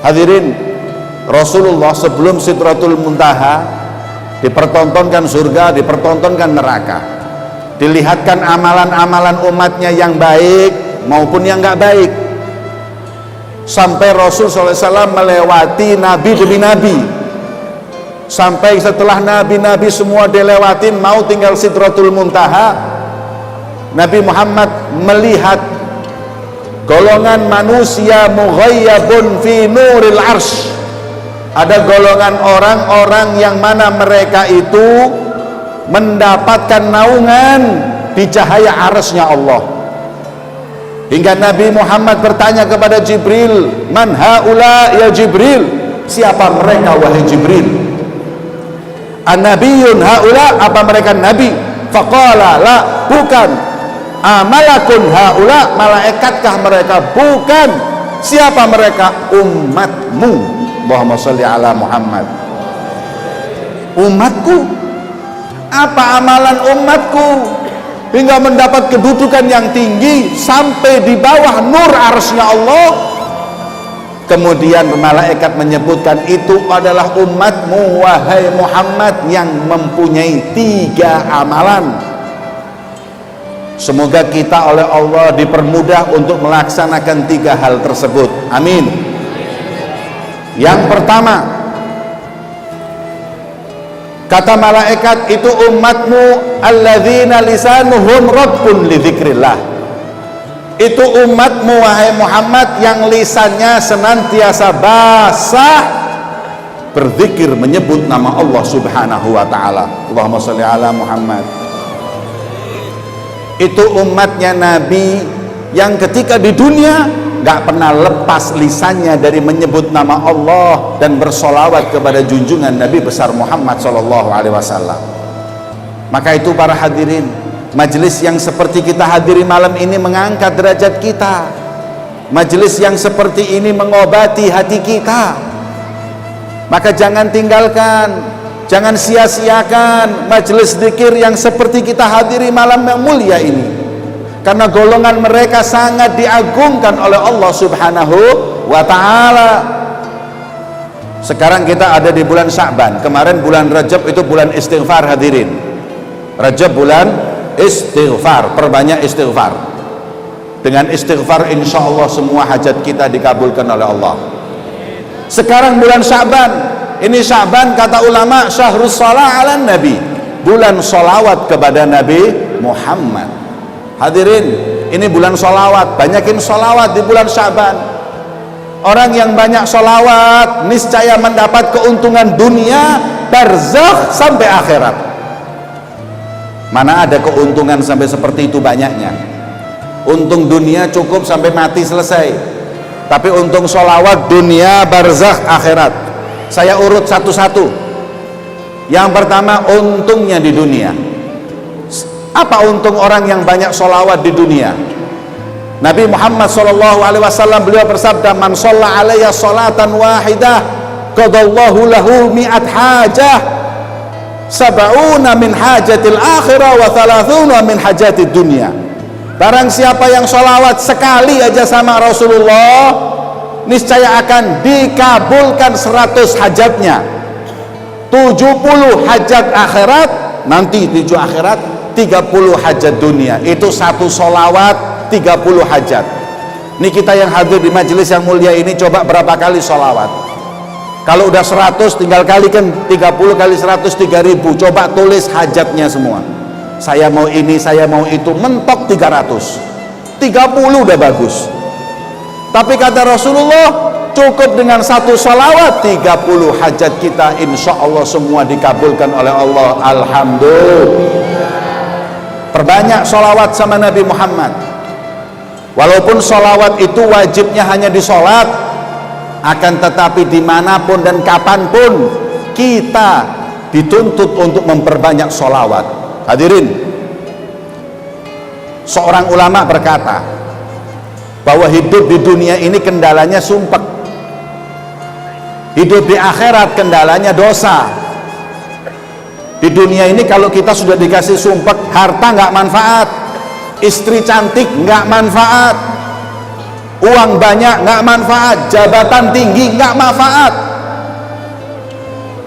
Hadirin, Rasulullah sebelum Sidratul Muntaha dipertontonkan surga, dipertontonkan neraka, dilihatkan amalan-amalan umatnya yang baik maupun yang nggak baik, sampai Rasul SAW melewati nabi demi nabi, sampai setelah nabi-nabi semua dilewatin mau tinggal Sidratul Muntaha, Nabi Muhammad melihat golongan manusia mughayyabun fi nuril arsy. Ada golongan orang-orang yang mana mereka itu mendapatkan naungan di cahaya arsy-Nya Allah. Hingga Nabi Muhammad bertanya kepada Jibril, "Man haula ya Jibril?" Siapa mereka wahai Jibril? "An-nabiyyun haula?" Apa mereka nabi? Faqala la, bukan. "Amalakun haula?" Malaikatkah mereka? Bukan. Siapa mereka? Umatmu. Allahumma sholli ala Muhammad. Umatku. Apa amalan umatku hingga mendapat kedudukan yang tinggi sampai di bawah nur arsy-Nya Allah? Kemudian malaikat menyebutkan itu adalah umatmu wahai Muhammad yang mempunyai 3 amalan. Semoga kita oleh Allah dipermudah untuk melaksanakan 3 hal tersebut. Amin. Yang pertama, kata malaikat, itu umatmu alladzina lisanuhum rabbun li dzikrillah. Itu umatmu wahai Muhammad yang lisannya senantiasa basah berzikir menyebut nama Allah Subhanahu wa taala. Allahumma shalli ala Muhammad. Itu umatnya Nabi yang ketika di dunia gak pernah lepas lisannya dari menyebut nama Allah dan bersolawat kepada junjungan Nabi besar Muhammad SAW. Maka itu para hadirin, majelis yang seperti kita hadiri malam ini mengangkat derajat kita. Majelis yang seperti ini mengobati hati kita. Maka jangan tinggalkan, jangan sia-siakan majelis zikir yang seperti kita hadiri malam yang mulia ini. Karena golongan mereka sangat diagungkan oleh Allah Subhanahu wa ta'ala. Sekarang kita ada di bulan Sya'ban. Kemarin bulan Rajab itu bulan istighfar hadirin. Rajab bulan istighfar, perbanyak istighfar. Dengan istighfar insya Allah semua hajat kita dikabulkan oleh Allah. Sekarang bulan Sya'ban. Ini Sya'ban kata ulama syahrus shalah ala nabi, bulan sholawat kepada Nabi Muhammad. Hadirin, ini bulan sholawat, banyakin sholawat di bulan Sya'ban. Orang yang banyak sholawat niscaya mendapat keuntungan dunia, barzakh sampai akhirat. Mana ada keuntungan sampai seperti itu banyaknya. Untung dunia cukup sampai mati selesai, tapi untung sholawat dunia, barzakh, akhirat. Saya urut satu-satu. Yang pertama, untungnya di dunia. Apa untung orang yang banyak sholawat di dunia? Nabi Muhammad SAW beliau bersabda, "Man sholla alayya sholatan wahidah qadallahu lahu mi'at hajah, sab'una min hajatil akhirah wa thalathuna min hajatid dunya." Barang siapa yang sholawat sekali aja sama Rasulullah, niscaya akan dikabulkan 100 hajatnya. 70 hajat akhirat, nanti 7 akhirat, 30 hajat dunia. Itu satu sholawat 30 hajat. Ini kita yang hadir di majelis yang mulia ini coba berapa kali sholawat. Kalau udah 100 tinggal kalikan 30 kali 100, 3.000. Coba tulis hajatnya semua. Saya mau ini, saya mau itu, mentok 300. 30 udah bagus. Tapi kata Rasulullah, cukup dengan satu sholawat 30 hajat kita insya Allah semua dikabulkan oleh Allah. Alhamdulillah. Perbanyak sholawat sama Nabi Muhammad. Walaupun sholawat itu wajibnya hanya di sholat, akan tetapi dimanapun dan kapanpun kita dituntut untuk memperbanyak sholawat. Hadirin, seorang ulama berkata bahwa hidup di dunia ini kendalanya sumpek, hidup di akhirat kendalanya dosa. Di dunia ini kalau kita sudah dikasih sumpek, harta nggak manfaat, istri cantik nggak manfaat, uang banyak nggak manfaat, jabatan tinggi nggak manfaat.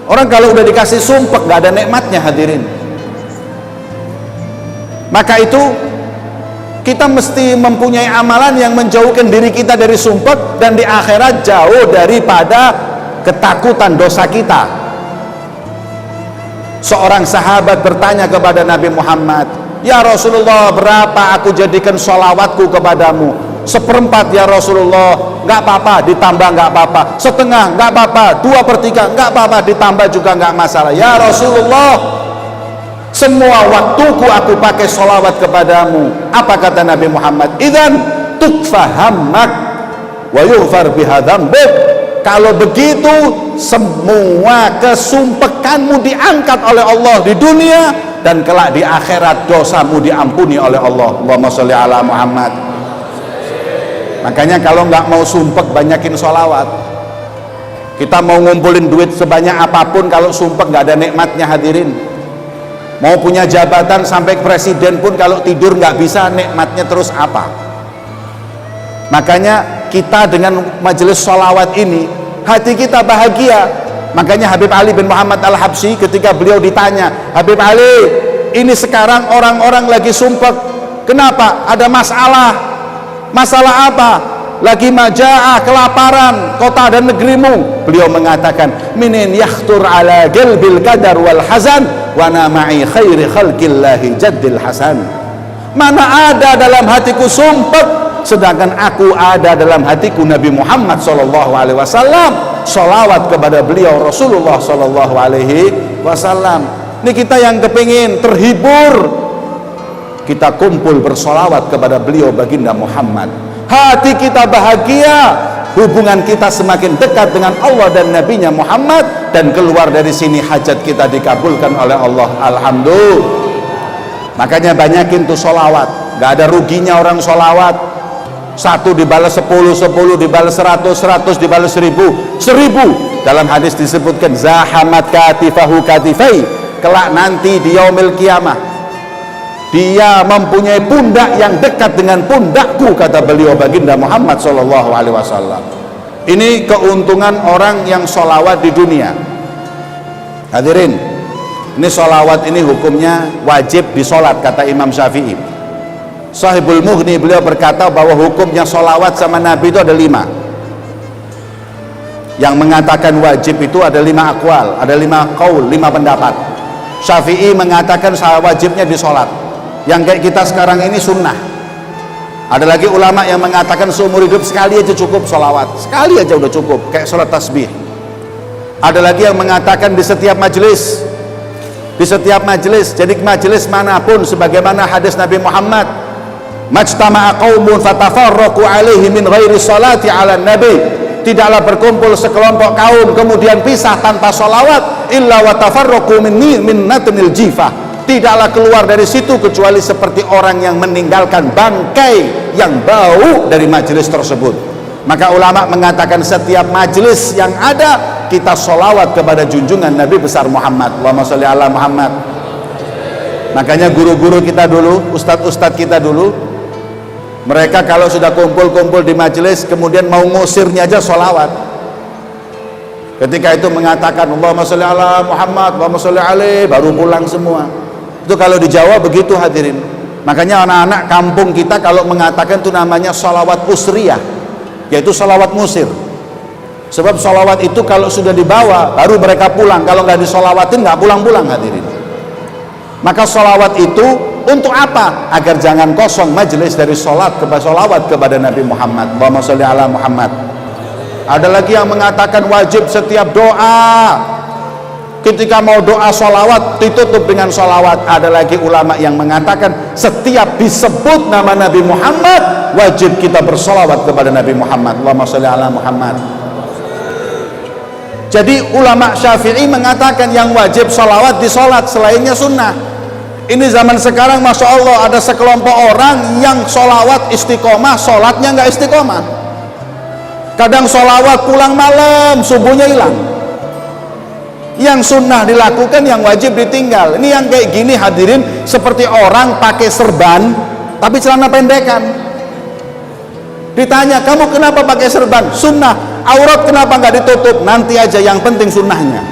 Orang kalau udah dikasih sumpek nggak ada nikmatnya hadirin. Maka itu kita mesti mempunyai amalan yang menjauhkan diri kita dari sumpek, dan di akhirat jauh daripada ketakutan dosa kita. Seorang sahabat bertanya kepada Nabi Muhammad, "Ya Rasulullah, berapa aku jadikan sholawatku kepadamu?" "Seperempat ya Rasulullah." "Nggak apa-apa, ditambah nggak apa-apa." "Setengah." "Nggak apa-apa." 2/3. "Nggak apa-apa, ditambah juga nggak masalah." "Ya Rasulullah, semua waktuku aku pakai sholawat kepadamu." Apa kata Nabi Muhammad? "Idzan tukfa hammak wa yughfar biha dzambuk." Kalau begitu semua kesumpekanmu diangkat oleh Allah di dunia, dan kelak di akhirat dosamu diampuni oleh Allah. Allahumma sholli ala Muhammad. Makanya kalau nggak mau sumpek, banyakin sholawat. Kita mau ngumpulin duit sebanyak apapun, kalau sumpek nggak ada nikmatnya hadirin. Mau punya jabatan sampai presiden pun kalau tidur nggak bisa, nikmatnya terus apa? Makanya kita dengan majelis sholawat ini, hati kita bahagia. Makanya Habib Ali bin Muhammad Al-Habsyi ketika beliau ditanya, "Habib Ali, ini sekarang orang-orang lagi sumpek, kenapa? Ada masalah. Masalah apa?" "Lagi maja'ah, kelaparan, kota dan negerimu." Beliau mengatakan, "Minin yakhtur ala qalbil qadar wal hazan wa nama'i khairi khalqillahi jaddil hasan." Mana ada dalam hatiku sumpek, sedangkan aku ada dalam hatiku Nabi Muhammad SAW. Sholawat kepada beliau Rasulullah SAW. Ini kita yang kepingin terhibur, kita kumpul bersolawat kepada beliau baginda Muhammad. Hati kita bahagia, hubungan kita semakin dekat dengan Allah dan Nabinya Muhammad, dan keluar dari sini hajat kita dikabulkan oleh Allah. Alhamdulillah. Makanya banyakin tuh sholawat, gak ada ruginya orang sholawat. 1 dibalas 10, 10 dibalas 100, 100 dibalas 1000, 1000. Dalam hadis disebutkan, zahamat katifahu katifai, kelak nanti di yaumil kiamah dia mempunyai pundak yang dekat dengan pundakku, kata beliau baginda Muhammad SAW. Ini keuntungan orang yang sholawat di dunia. Hadirin, ini sholawat ini hukumnya wajib disolat, kata Imam Syafi'i. Sahibul Mughni beliau berkata bahwa hukumnya sholawat sama Nabi itu ada 5. Yang mengatakan wajib itu ada 5 akwal, ada 5 qaul, 5 pendapat. Syafi'i mengatakan wajibnya disolat. Yang kayak kita sekarang ini sunnah. Ada lagi ulama yang mengatakan seumur hidup sekali aja cukup sholawat, sekali aja udah cukup, kayak sholat tasbih. Ada lagi yang mengatakan di setiap majelis, di setiap majelis. Jadi majelis manapun, sebagaimana hadis Nabi Muhammad, majtama'a qaumun fatafarraqu alaihi min ghairi sholati ala nabi, tidaklah berkumpul sekelompok kaum kemudian pisah tanpa sholawat, illa wa tafarraqu min natnil jifah, tidaklah keluar dari situ kecuali seperti orang yang meninggalkan bangkai yang bau dari majelis tersebut. Maka ulama mengatakan setiap majelis yang ada kita sholawat kepada junjungan Nabi besar Muhammad. Allahumma sholli ala Muhammad. Makanya guru-guru kita dulu, ustadz-ustadz kita dulu, mereka kalau sudah kumpul-kumpul di majelis kemudian mau ngusirnya aja sholawat. Ketika itu mengatakan Allahumma sholli ala Muhammad, Allahumma sholli alaihi, baru pulang semua. Itu kalau di Jawa begitu hadirin. Makanya anak-anak kampung kita kalau mengatakan itu namanya sholawat usriyah, yaitu sholawat musir. Sebab sholawat itu kalau sudah dibawa baru mereka pulang, kalau nggak disolawatin nggak pulang-pulang hadirin. Maka sholawat itu untuk apa? Agar jangan kosong majelis dari sholawat kepada Nabi Muhammad. Allahumma sholli ala Muhammad. Ada lagi yang mengatakan wajib setiap doa, ketika mau doa sholawat ditutup dengan sholawat. Ada lagi ulama yang mengatakan setiap disebut nama Nabi Muhammad wajib kita bersolawat kepada Nabi Muhammad. Allahumma sholli ala Muhammad. Jadi ulama Syafi'i mengatakan yang wajib sholawat di sholat, selainnya sunnah. Ini zaman sekarang Masya Allah ada sekelompok orang yang sholawat istiqomah, sholatnya nggak istiqomah. Kadang sholawat pulang malam, subuhnya hilang. Yang sunnah dilakukan, yang wajib ditinggal. Ini yang kayak gini hadirin seperti orang pakai serban tapi celana pendekan. Ditanya, kamu kenapa pakai serban? Sunnah. Aurat kenapa nggak ditutup? Nanti aja, yang penting sunnahnya.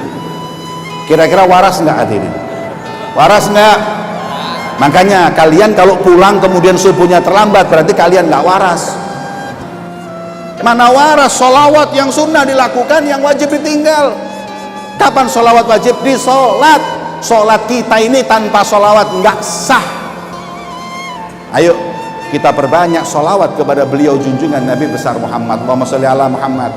Kira-kira waras nggak hadirin? Waras nggak? Makanya kalian kalau pulang kemudian subuhnya terlambat, berarti kalian nggak waras. Mana waras? Sholawat yang sunnah dilakukan, yang wajib ditinggal. Kapan sholawat wajib? Di sholat. Sholat kita ini tanpa sholawat nggak sah. Ayo kita perbanyak sholawat kepada beliau junjungan Nabi besar Muhammad. Allahumma sholli ala Muhammad.